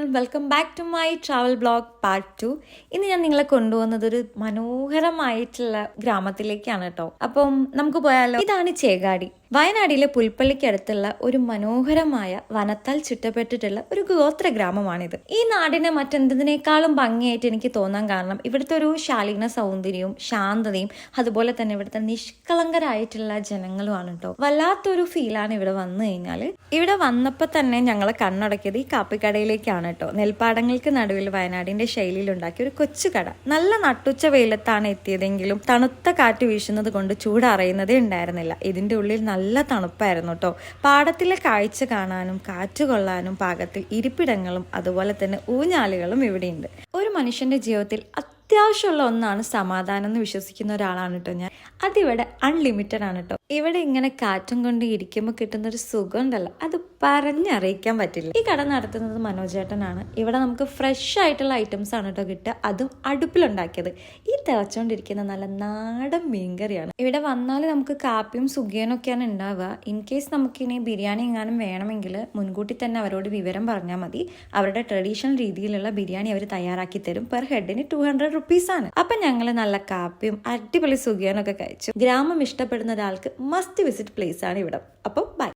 Everyone, welcome back to my travel blog part 2. ഇന്ന് ഞാൻ നിങ്ങളെ കൊണ്ടുപോകുന്നത് ഒരു മനോഹരമായിട്ടുള്ള ഗ്രാമത്തിലേക്കാണ് കേട്ടോ. അപ്പം നമുക്ക് പോയാലോ. ഇതാണ് ചേകാടി, വയനാടിലെ പുൽപ്പള്ളിക്കടുത്തുള്ള ഒരു മനോഹരമായ വനത്താൽ ചുറ്റപ്പെട്ടിട്ടുള്ള ഒരു ഗോത്ര ഗ്രാമമാണിത്. ഈ നാടിനെ മറ്റെന്തിനേക്കാളും ഭംഗിയായിട്ട് എനിക്ക് തോന്നാൻ കാരണം ഇവിടുത്തെ ഒരു ശാലീന സൗന്ദര്യവും ശാന്തതയും അതുപോലെ തന്നെ ഇവിടുത്തെ നിഷ്കളങ്കരായിട്ടുള്ള ജനങ്ങളുമാണ് കേട്ടോ. വല്ലാത്തൊരു ഫീലാണ് ഇവിടെ വന്നു കഴിഞ്ഞാൽ. ഇവിടെ വന്നപ്പോൾ തന്നെ ഞങ്ങളെ കണ്ണടക്കിയത് ഈ കാപ്പിക്കടയിലേക്കാണ് കേട്ടോ. നെൽപ്പാടങ്ങൾക്ക് നടുവിൽ വയനാടിന്റെ ശൈലിയിൽ ഉണ്ടാക്കിയ ഒരു കൊച്ചു കട. നല്ല നട്ടുച്ച വെയിലത്താണ് എത്തിയതെങ്കിലും തണുത്ത കാറ്റ് വീശുന്നത് കൊണ്ട് ചൂടറിയുന്നതേ ഉണ്ടായിരുന്നില്ല. ഇതിന്റെ ഉള്ളിൽ നല്ല തണുപ്പായിരുന്നു കേട്ടോ. പാടത്തിലെ കാഴ്ച കാണാനും കാറ്റ് കൊള്ളാനും പാകത്തിൽ ഇരിപ്പിടങ്ങളും അതുപോലെ തന്നെ ഊഞ്ഞാലുകളും ഇവിടെയുണ്ട്. ഒരു മനുഷ്യന്റെ ജീവിതത്തിൽ അത്യാവശ്യമുള്ള ഒന്നാണ് സമാധാനം എന്ന് വിശ്വസിക്കുന്ന ഒരാളാണ് കേട്ടോ ഞാൻ. അതിവിടെ അൺലിമിറ്റഡ് ആണ് കേട്ടോ. ഇവിടെ ഇങ്ങനെ കാറ്റും കൊണ്ട് ഇരിക്കുമ്പോൾ കിട്ടുന്ന ഒരു സുഖം ഉണ്ടല്ലോ, അത് പറഞ്ഞറിയിക്കാൻ പറ്റില്ല. ഈ കട നടത്തുന്നത് മനോജേട്ടനാണ്. ഇവിടെ നമുക്ക് ഫ്രഷ് ആയിട്ടുള്ള ഐറ്റംസ് ആണ് കേട്ടോ കിട്ടുക, അതും അടുപ്പിലുണ്ടാക്കിയത്. ഈ തിളച്ചുകൊണ്ടിരിക്കുന്ന നല്ല നാടൻ മീൻകറിയാണ്. ഇവിടെ വന്നാൽ നമുക്ക് കാപ്പിയും സുഖിയനും ഒക്കെയാണ് ഉണ്ടാവുക. ഇൻ കേസ് നമുക്കിനി ബിരിയാണി എങ്ങാനും വേണമെങ്കിൽ മുൻകൂട്ടി തന്നെ അവരോട് വിവരം പറഞ്ഞാൽ മതി. അവരുടെ ട്രഡീഷണൽ രീതിയിലുള്ള ബിരിയാണി അവർ തയ്യാറാക്കി തരും. പെർ ഹെഡിന് 200 റുപ്പീസാണ്. അപ്പൊ ഞങ്ങൾ നല്ല കാപ്പിയും അടിപൊളി സുഖിയനൊക്കെ കഴിച്ചു. ഗ്രാമം ഇഷ്ടപ്പെടുന്ന ഒരാൾക്ക് മസ്റ്റ് വിസിറ്റ് പ്ലേസ് ആണ് ഇവിടം. അപ്പോൾ ബൈ.